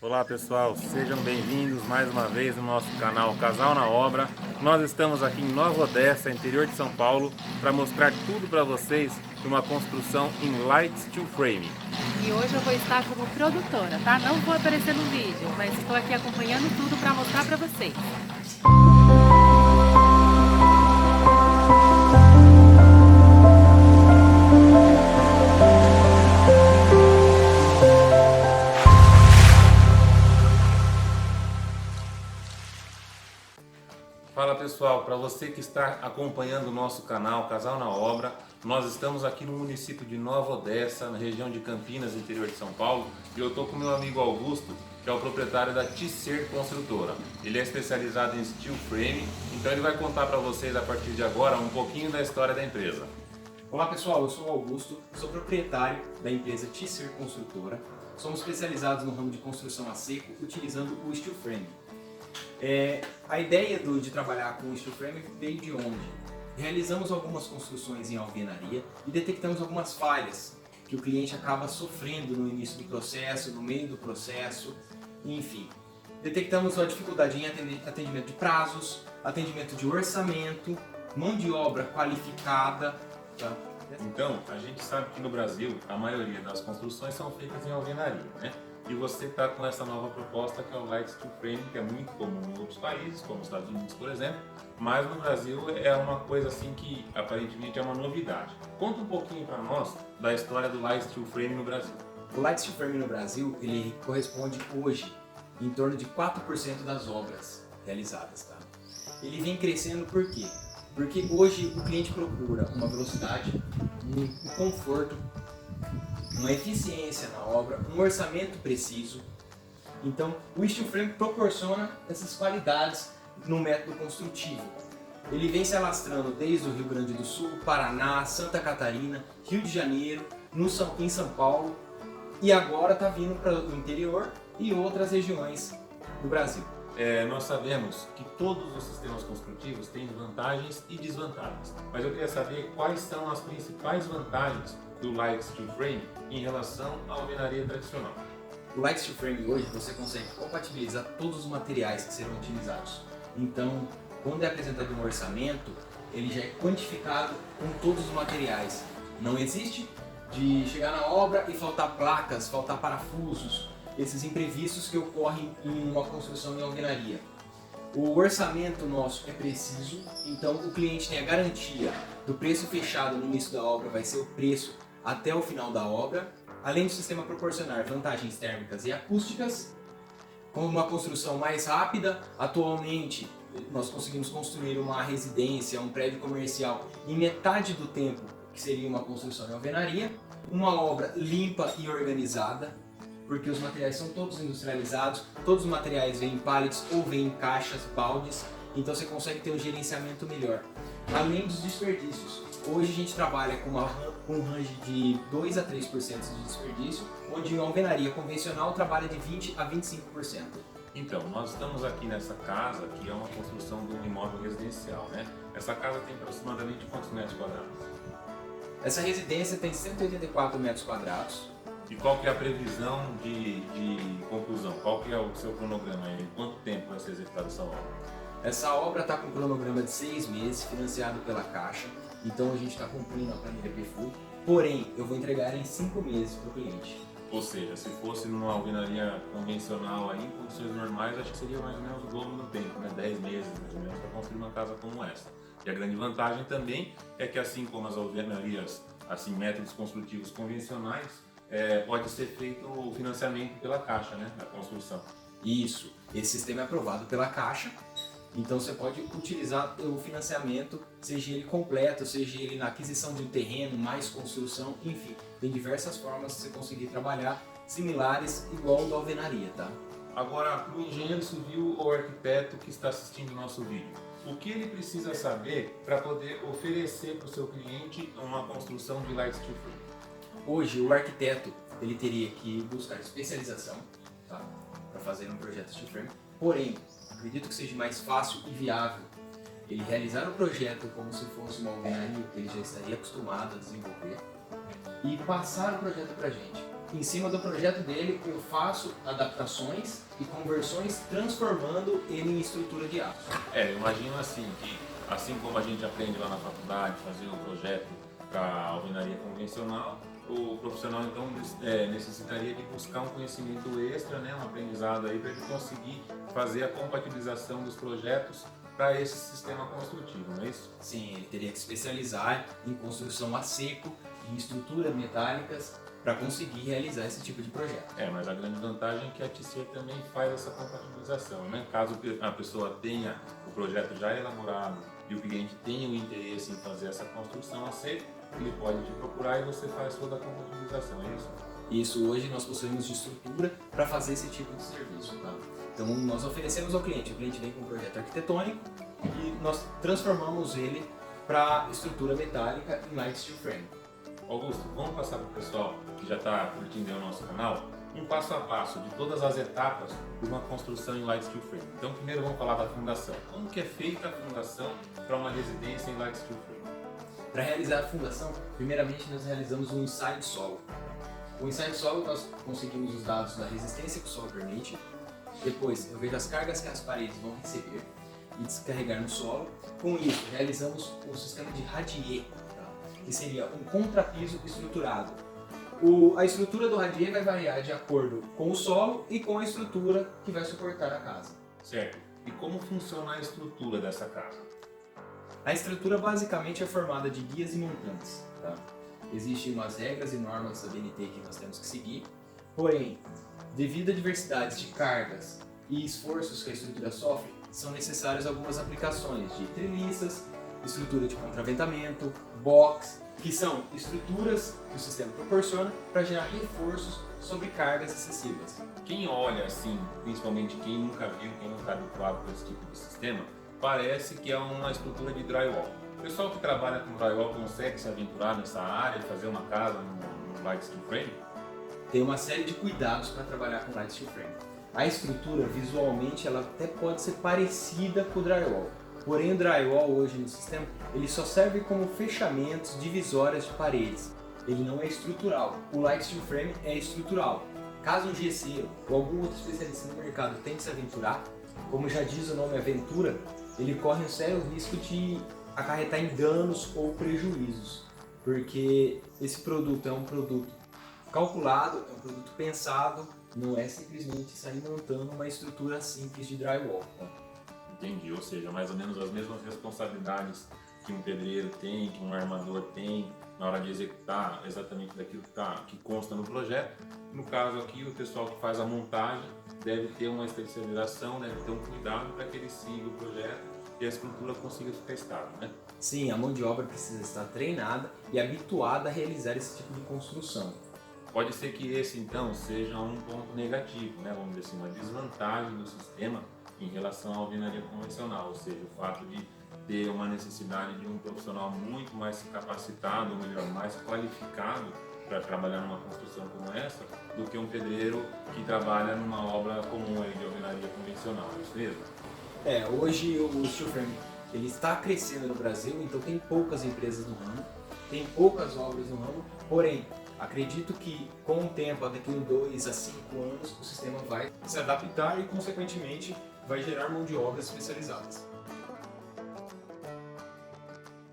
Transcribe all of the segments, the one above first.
Olá pessoal, sejam bem-vindos mais uma vez no nosso canal Casal na Obra. Nós estamos aqui em Nova Odessa, interior de São Paulo, para mostrar tudo para vocês de uma construção em Light Steel Frame. E hoje eu vou estar como produtora, tá? Não vou aparecer no vídeo, mas estou aqui acompanhando tudo para mostrar para vocês. Fala pessoal, para você que está acompanhando o nosso canal Casal na Obra, nós estamos aqui no município de Nova Odessa, na região de Campinas, interior de São Paulo, e eu estou com meu amigo Augusto, que é o proprietário da Tisser Construtora. Ele é especializado em steel frame, então ele vai contar para vocês a partir de agora um pouquinho da história da empresa. Olá pessoal, eu sou o Augusto, sou proprietário da empresa Tisser Construtora. Somos especializados no ramo de construção a seco, utilizando o steel frame. A ideia de trabalhar com o steel frame veio de onde? Realizamos algumas construções em alvenaria e detectamos algumas falhas que o cliente acaba sofrendo no início do processo, no meio do processo, enfim. Detectamos a dificuldade em atendimento de prazos, atendimento de orçamento, mão de obra qualificada. Tá? Então, a gente sabe que no Brasil a maioria das construções são feitas em alvenaria, né? E você está com essa nova proposta que é o Light Steel Frame, que é muito comum em outros países, como os Estados Unidos, por exemplo, mas no Brasil é uma coisa assim que aparentemente é uma novidade. Conta um pouquinho para nós da história do Light Steel Frame no Brasil. O Light Steel Frame no Brasil, ele corresponde hoje em torno de 4% das obras realizadas, tá? Ele vem crescendo por quê? Porque hoje o cliente procura uma velocidade, um conforto, uma eficiência na obra, um orçamento preciso. Então, o steel frame proporciona essas qualidades no método construtivo. Ele vem se alastrando desde o Rio Grande do Sul, Paraná, Santa Catarina, Rio de Janeiro, em São Paulo e agora está vindo para o interior e outras regiões do Brasil. Nós sabemos que todos os sistemas construtivos têm vantagens e desvantagens, mas eu queria saber quais são as principais vantagens do Light Steel Frame em relação à alvenaria tradicional. O Light Steel Frame hoje você consegue compatibilizar todos os materiais que serão utilizados. Então, quando é apresentado um orçamento, ele já é quantificado com todos os materiais. Não existe de chegar na obra e faltar placas, faltar parafusos, esses imprevistos que ocorrem em uma construção em alvenaria. O orçamento nosso é preciso, então o cliente tem a garantia do preço fechado no início da obra, vai ser o preço até o final da obra, além do sistema proporcionar vantagens térmicas e acústicas, com uma construção mais rápida. Atualmente nós conseguimos construir uma residência, um prédio comercial em metade do tempo que seria uma construção em alvenaria, uma obra limpa e organizada, porque os materiais são todos industrializados, todos os materiais vêm em pallets ou vêm em caixas, baldes, então você consegue ter um gerenciamento melhor. Além dos desperdícios, hoje a gente trabalha com um range de 2 a 3% de desperdício, onde em alvenaria convencional trabalha de 20 a 25%. Então, nós estamos aqui nessa casa, que é uma construção de um imóvel residencial, né? Essa casa tem aproximadamente quantos metros quadrados? Essa residência tem 184 metros quadrados. E qual que é a previsão de conclusão? Qual que é o seu cronograma aí? Em quanto tempo vai ser executada essa obra? Essa obra está com um cronograma de 6 meses, financiado pela Caixa, então a gente está cumprindo a planilha PFU, porém eu vou entregar ela em 5 meses para o cliente. Ou seja, se fosse numa alvenaria convencional aí, em condições normais, acho que seria mais ou menos o dobro do tempo, né? 10 meses mais ou menos para construir uma casa como essa. E a grande vantagem também é que, assim como as alvenarias, assim, métodos construtivos convencionais, pode ser feito o financiamento pela Caixa, né, da construção. Isso, esse sistema é aprovado pela Caixa, então você pode utilizar o financiamento, seja ele completo, seja ele na aquisição de um terreno, mais construção, enfim, tem diversas formas de você conseguir trabalhar similares igual ao da alvenaria, tá? Agora, para o engenheiro civil ou arquiteto que está assistindo o nosso vídeo, o que ele precisa saber para poder oferecer para o seu cliente uma construção de Light Steel Frame? Hoje, o arquiteto ele teria que buscar especialização, tá, para fazer um projeto steel frame. Porém, acredito que seja mais fácil e viável ele realizar o projeto como se fosse uma alvenaria que ele já estaria acostumado a desenvolver e passar o projeto para a gente. em cima do projeto dele, eu faço adaptações e conversões, transformando ele em estrutura de aço. Eu imagino assim, que assim como a gente aprende lá na faculdade, fazer o projeto para alvenaria convencional, o profissional então necessitaria de buscar um conhecimento extra, né, um aprendizado aí para ele conseguir fazer a compatibilização dos projetos para esse sistema construtivo, não é isso? Sim, ele teria que especializar em construção a seco, em estruturas metálicas, para conseguir realizar esse tipo de projeto. Mas a grande vantagem é que a TC também faz essa compatibilização, né? Caso a pessoa tenha o projeto já elaborado e o cliente tenha o interesse em fazer essa construção a seco, ele pode te procurar e você faz toda a compatibilização, é isso? Isso, hoje nós possuímos de estrutura para fazer esse tipo de serviço, tá? Então nós oferecemos ao cliente, o cliente vem com um projeto arquitetônico e nós transformamos ele para estrutura metálica em light steel frame. Augusto, vamos passar para o pessoal que já está curtindo o nosso canal um passo a passo de todas as etapas de uma construção em light steel frame. Então primeiro vamos falar da fundação. Como que é feita a fundação para uma residência em light steel frame? Para realizar a fundação, primeiramente nós realizamos um ensaio de solo. O ensaio de solo nós conseguimos os dados da resistência que o solo permite. Depois eu vejo as cargas que as paredes vão receber e descarregar no solo. Com isso realizamos o sistema de radier, que seria um contrapiso estruturado. A estrutura do radier vai variar de acordo com o solo e com a estrutura que vai suportar a casa. Certo. E como funciona a estrutura dessa casa? A estrutura basicamente é formada de guias e montantes. Tá? Existem umas regras e normas da BNT que nós temos que seguir, porém, devido à diversidade de cargas e esforços que a estrutura sofre, são necessárias algumas aplicações de treliças, estrutura de contraventamento, box, que são estruturas que o sistema proporciona para gerar reforços sobre cargas excessivas. Quem olha assim, principalmente quem nunca viu, quem não está habituado com esse tipo de sistema, parece que é uma estrutura de drywall. O pessoal que trabalha com drywall consegue se aventurar nessa área e fazer uma casa no light steel frame? Tem uma série de cuidados para trabalhar com light steel frame. A estrutura, visualmente, ela até pode ser parecida com o drywall. Porém, o drywall hoje no sistema, ele só serve como fechamentos divisórias de paredes. Ele não é estrutural. O light steel frame é estrutural. Caso um gesseiro ou algum outro especialista no mercado tente se aventurar, como já diz o nome aventura, ele corre um sério risco de acarretar em danos ou prejuízos. Porque esse produto é um produto calculado, é um produto pensado, não é simplesmente sair montando uma estrutura simples de drywall. Tá? Entendi, ou seja, mais ou menos as mesmas responsabilidades que um pedreiro tem, que um armador tem na hora de executar exatamente daquilo que consta no projeto. No caso aqui, o pessoal que faz a montagem deve ter uma especialização, deve ter um cuidado para que ele siga o projeto e a estrutura consiga ficar estável, né? Sim, a mão de obra precisa estar treinada e habituada a realizar esse tipo de construção. Pode ser que esse então seja um ponto negativo, né? Vamos dizer assim, uma desvantagem do sistema em relação à alvenaria convencional, ou seja, o fato de ter uma necessidade de um profissional muito mais capacitado, ou melhor, mais qualificado para trabalhar numa construção como essa, do que um pedreiro que trabalha numa obra comum aí de alvenaria convencional, é isso mesmo? Hoje o steel frame ele está crescendo no Brasil, então tem poucas empresas no ramo, tem poucas obras no ramo, porém, acredito que com o tempo, daqui a 2 a 5 anos, o sistema vai se adaptar e, consequentemente, vai gerar mão de obras especializadas.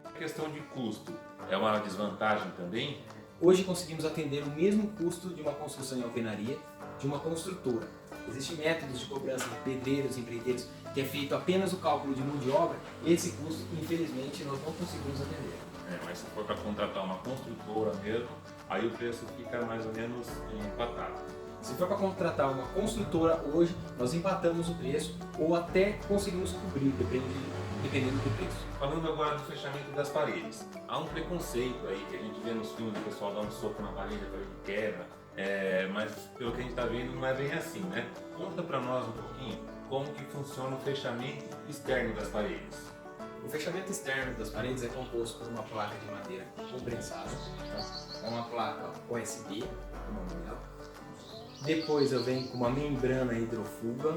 A questão de custo é uma desvantagem também? Hoje conseguimos atender o mesmo custo de uma construção em alvenaria de uma construtora. Existem métodos de cobrança de pedreiros, empreiteiros, que é feito apenas o cálculo de mão de obra. Esse custo, infelizmente, nós não conseguimos atender. Mas se for para contratar uma construtora mesmo, aí o preço fica mais ou menos empatado. Se for para contratar uma construtora hoje, nós empatamos o preço ou até conseguimos cobrir, dependendo do preço. Falando agora do fechamento das paredes, há um preconceito aí que a gente vê nos filmes, o pessoal dá um soco na parede, a parede quebra, mas pelo que a gente está vendo não é bem assim, né? Conta para nós um pouquinho como que funciona o fechamento externo das paredes. O fechamento externo das paredes é composto por uma placa de madeira compensada, tá? Uma placa OSB, como nome dela. Depois eu venho com uma membrana hidrofuga,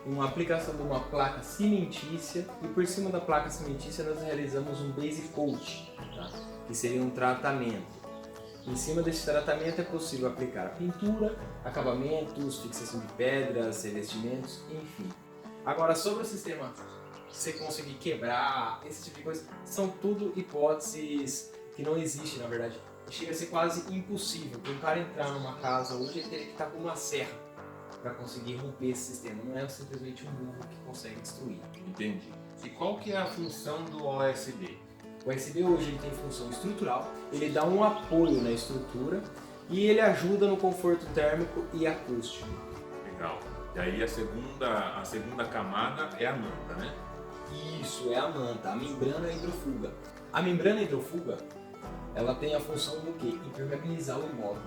uma aplicação de uma placa cimentícia e por cima da placa cimentícia nós realizamos um base coat, tá? Que seria um tratamento. Em cima desse tratamento é possível aplicar a pintura, acabamentos, fixação de pedras, revestimentos, enfim. Agora, sobre o sistema, você conseguir quebrar, esse tipo de coisa, são tudo hipóteses que não existem, na verdade. Chega a ser quase impossível. Para um cara entrar numa casa hoje, ele teria que estar com uma serra para conseguir romper esse sistema. Não é simplesmente um burro que consegue destruir. Entendi. E qual que é a função do OSB? O OSB hoje ele tem função estrutural, ele dá um apoio na estrutura e ele ajuda no conforto térmico e acústico. Legal. E aí a segunda camada é a manta, né? Isso, é a manta, a membrana hidrofuga. A membrana hidrofuga, ela tem a função do quê? Impermeabilizar o imóvel.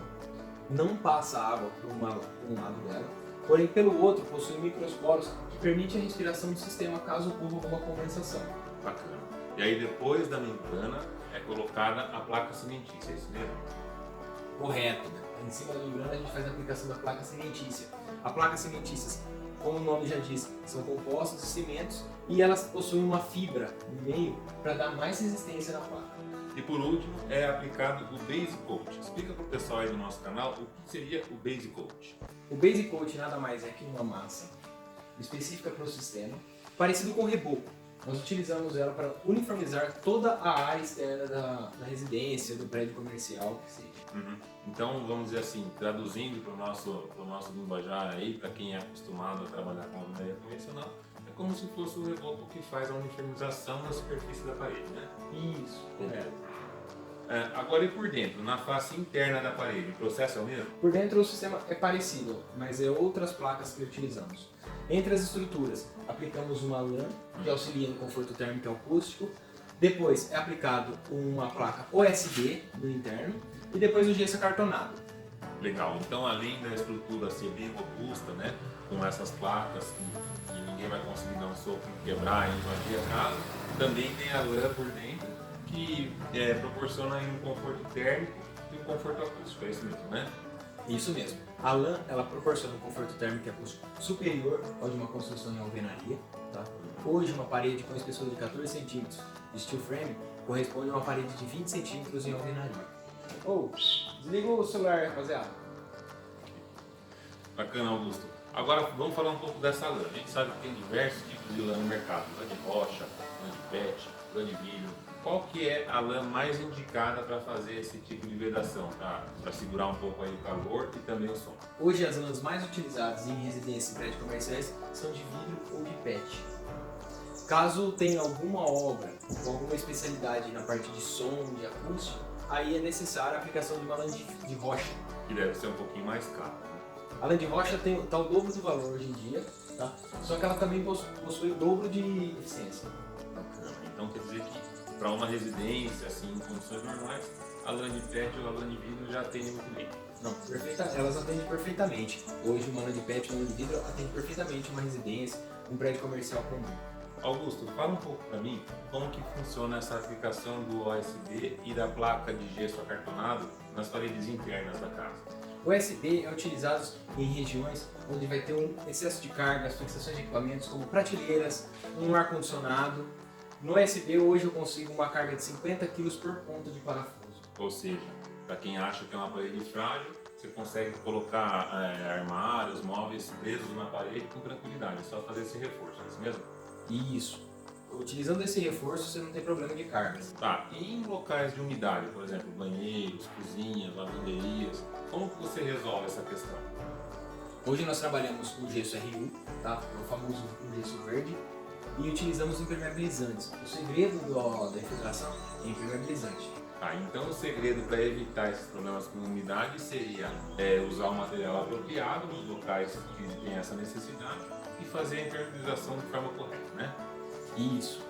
Não passa água por um lado dela, porém pelo outro possui microsporos que permitem a respiração do sistema caso ocorra alguma condensação. Bacana. E aí depois da membrana é colocada a placa cimentícia, é isso mesmo? Correto. Em cima da membrana a gente faz a aplicação da placa cimentícia. A placa cimentícia, como o nome já diz, são compostos de cimentos e elas possuem uma fibra no meio para dar mais resistência na placa. E por último é aplicado o Base Coat. Explica para o pessoal aí do nosso canal o que seria o Base Coat. O Base Coat nada mais é que uma massa específica para o sistema, parecido com o reboco. Nós utilizamos ela para uniformizar toda a área externa da residência, do prédio comercial, que seja. Então, vamos dizer assim, traduzindo para o nosso linguajar aí, para quem é acostumado a trabalhar com alvenaria convencional, é como se fosse o reboco que faz a uniformização da superfície da parede, né? Isso, correto. Agora e por dentro, na face interna da parede, o processo é o mesmo? Por dentro o sistema é parecido, mas é outras placas que utilizamos. Entre as estruturas, aplicamos uma lã que auxilia no conforto térmico e acústico. Depois é aplicado uma placa OSB no interno e depois o gesso acartonado. Legal, então além da estrutura ser bem robusta, né, com essas placas que ninguém vai conseguir dar um soco e quebrar e invadir a casa, também tem a lã por dentro que proporciona aí um conforto térmico e um conforto acústico, é isso mesmo, né? Isso mesmo. A lã ela proporciona um conforto térmico e acústico superior ao de uma construção em alvenaria. Tá? Hoje uma parede com espessura de 14 cm de steel frame corresponde a uma parede de 20 cm em alvenaria. Desliga o celular, rapaziada. Bacana, Augusto. Agora vamos falar um pouco dessa lã. A gente sabe que tem diversos tipos de lã no mercado. Lã de rocha, lã de PET, lã de vidro. Qual que é a lã mais indicada para fazer esse tipo de vedação, para segurar um pouco aí o calor e também o som? Hoje as lãs mais utilizadas em residências e prédios comerciais são de vidro ou de PET. Caso tenha alguma obra com alguma especialidade na parte de som, de acústico, aí é necessária a aplicação de uma lã de rocha. Que deve ser um pouquinho mais caro, né? A lã de rocha está o dobro do valor hoje em dia, tá? Só que ela também possui o dobro de eficiência. Bacana. Então quer dizer que para uma residência, assim, em condições normais, a lã de PET ou a lã de vidro já atende muito bem. Não, elas atendem perfeitamente. Hoje uma lã de PET ou uma lã de vidro atende perfeitamente uma residência, um prédio comercial comum. Augusto, fala um pouco para mim como que funciona essa aplicação do OSB e da placa de gesso acartonado nas paredes internas da casa. O OSB é utilizado em regiões onde vai ter um excesso de cargas, fixações de equipamentos como prateleiras, um ar-condicionado. No OSB hoje eu consigo uma carga de 50 kg por ponta de parafuso. Ou seja, para quem acha que é uma parede frágil, você consegue colocar armários, móveis presos na parede com tranquilidade, é só fazer esse reforço, é isso mesmo? Isso. Utilizando esse reforço você não tem problema de cargas. Tá, e em locais de umidade, por exemplo, banheiros, cozinhas, lavanderias, como que você resolve essa questão? Hoje nós trabalhamos com o gesso RU, tá? O famoso gesso verde, e utilizamos impermeabilizantes. O segredo da infiltração é impermeabilizante. Tá, então o segredo para evitar esses problemas com umidade seria usar o material apropriado nos locais que tem essa necessidade e fazer a impermeabilização de forma correta, né? Isso.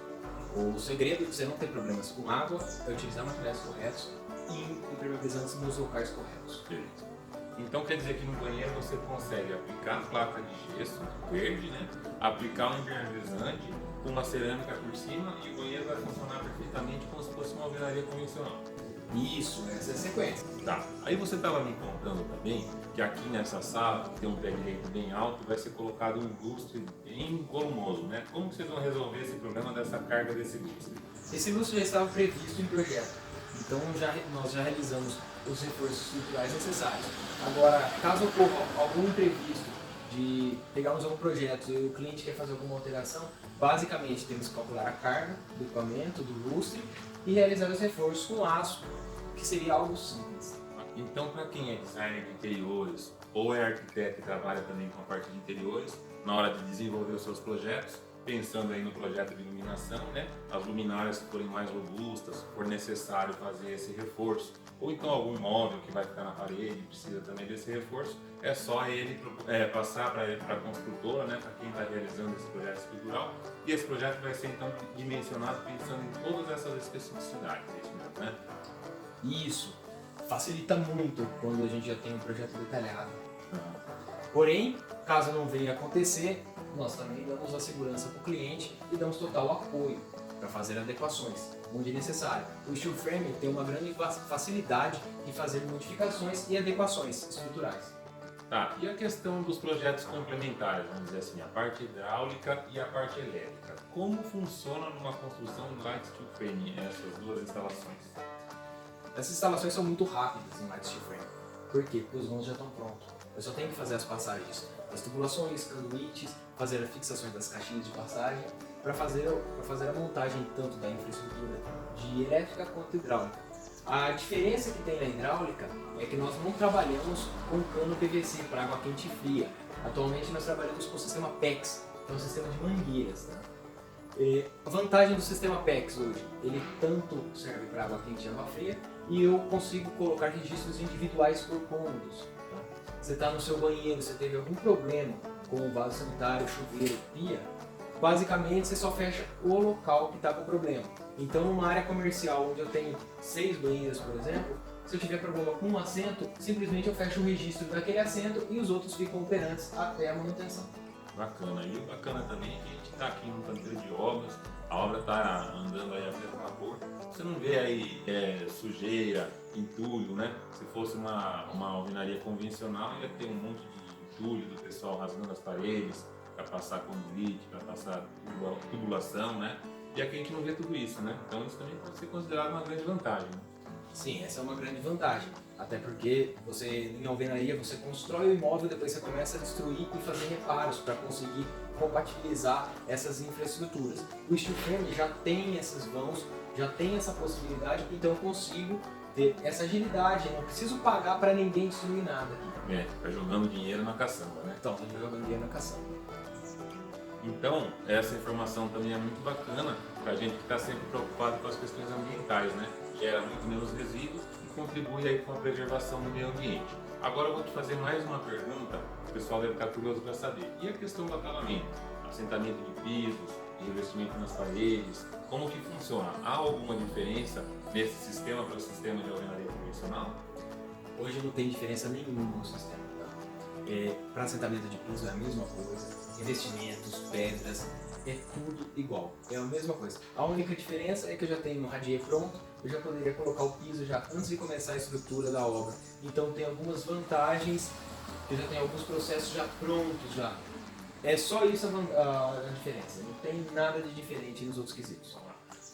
O segredo de você não ter problemas com água é utilizar materiais corretos e impermeabilizantes nos locais corretos. Beleza. Então quer dizer que no banheiro você consegue aplicar a placa de gesso verde, né? Aplicar um impermeabilizante com uma cerâmica por cima e o banheiro vai funcionar perfeitamente como se fosse uma alvenaria convencional. Isso, essa é a sequência. Tá. Aí você estava me contando também que aqui nessa sala, que tem um pé direito bem alto, vai ser colocado um lustre bem volumoso, né? Como que vocês vão resolver esse problema dessa carga desse lustre? Esse lustre já estava previsto em projeto. Então nós já realizamos os reforços estruturais necessários. Agora, caso ocorra algum imprevisto de pegarmos algum projeto e o cliente quer fazer alguma alteração, basicamente temos que calcular a carga do equipamento, do lustre e realizar os reforços com aço, que seria algo simples. Então, para quem é designer de interiores ou é arquiteto e trabalha também com a parte de interiores, na hora de desenvolver os seus projetos, pensando aí no projeto de iluminação, né? As luminárias que forem mais robustas, se for necessário fazer esse reforço, ou então algum móvel que vai ficar na parede precisa também desse reforço, é só ele passar para a construtora, né? Para quem está realizando esse projeto estrutural, e esse projeto vai ser então dimensionado pensando em todas essas especificidades, né? Isso facilita muito quando a gente já tem um projeto detalhado. Porém, caso não venha acontecer, nós também damos a segurança para o cliente e damos total apoio para fazer adequações, onde necessário. O steel frame tem uma grande facilidade em fazer modificações e adequações estruturais. Tá, e a questão dos projetos complementares, vamos dizer assim, a parte hidráulica e a parte elétrica. Como funciona numa construção em light steel frame essas duas instalações? Essas instalações são muito rápidas em light steel frame. Por quê? Porque os vãos já estão prontos. Eu só tenho que fazer as passagens das tubulações, conduítes, fazer as fixações das caixinhas de passagem, para fazer a montagem tanto da infraestrutura de elétrica quanto hidráulica. A diferença que tem na hidráulica é que nós não trabalhamos com cano PVC para água quente e fria. Atualmente nós trabalhamos com o sistema PEX, que é um sistema de mangueiras. Tá? A vantagem do sistema PEX hoje, ele tanto serve para água quente e água fria, e eu consigo colocar registros individuais por cômodos. Tá? Você está no seu banheiro, você teve algum problema com o vaso sanitário, chuveiro, pia, basicamente você só fecha o local que está com o problema. Então, numa área comercial onde eu tenho 6 banheiros, por exemplo, se eu tiver problema com um assento, simplesmente eu fecho o registro daquele assento e os outros ficam operantes até a manutenção. Bacana. E o bacana também é que a gente está aqui num canteiro de obras, a obra está andando aí a pleno vapor. Você não vê aí sujeira, entulho, né? Se fosse uma alvenaria convencional, ia ter um monte de entulho do pessoal rasgando as paredes para passar conduíte, para passar tubulação, né? E aqui a gente não vê tudo isso, né? Então isso também pode ser considerado uma grande vantagem, né? Sim, essa é uma grande vantagem. Até porque você, em alvenaria, você constrói o imóvel, depois você começa a destruir e fazer reparos para conseguir compatibilizar essas infraestruturas. O steel frame já tem esses vãos, já tem essa possibilidade, então eu consigo ter essa agilidade, não preciso pagar para ninguém destruir nada aqui. Tá jogando dinheiro na caçamba, né? Então, tô jogando dinheiro na caçamba. Então, essa informação também é muito bacana para a gente que está sempre preocupado com as questões ambientais, né? Gera muito menos resíduos e contribui aí com a preservação do meio ambiente. Agora eu vou te fazer mais uma pergunta, o pessoal deve estar curioso para saber. E a questão do acabamento? Assentamento de pisos, revestimento nas paredes, como que funciona? Há alguma diferença nesse sistema para o sistema de alvenaria convencional? Hoje não tem diferença nenhuma no sistema. Para assentamento de piso é a mesma coisa, revestimentos, pedras, é tudo igual, é a mesma coisa. A única diferença é que eu já tenho um radier pronto, eu já poderia colocar o piso já antes de começar a estrutura da obra. Então tem algumas vantagens, eu já tenho alguns processos já prontos já. É só isso a diferença, não tem nada de diferente nos outros quesitos.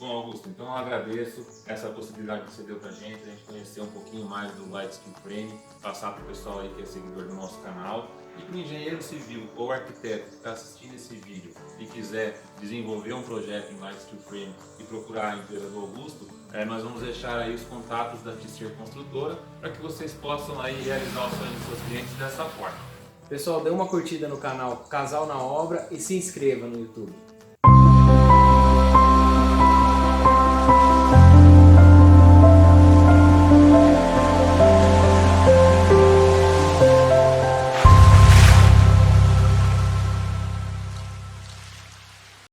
Bom, Augusto, então eu agradeço essa possibilidade que você deu pra gente, a gente conhecer um pouquinho mais do Light Steel Frame, passar pro pessoal aí que é seguidor do nosso canal. E para o engenheiro civil ou arquiteto que está assistindo esse vídeo e quiser desenvolver um projeto em Light Steel Frame e procurar a empresa do Augusto, nós vamos deixar aí os contatos da Tisser Construtora para que vocês possam aí realizar o sonho dos seus clientes dessa forma. Pessoal, dê uma curtida no canal Casal na Obra e se inscreva no YouTube.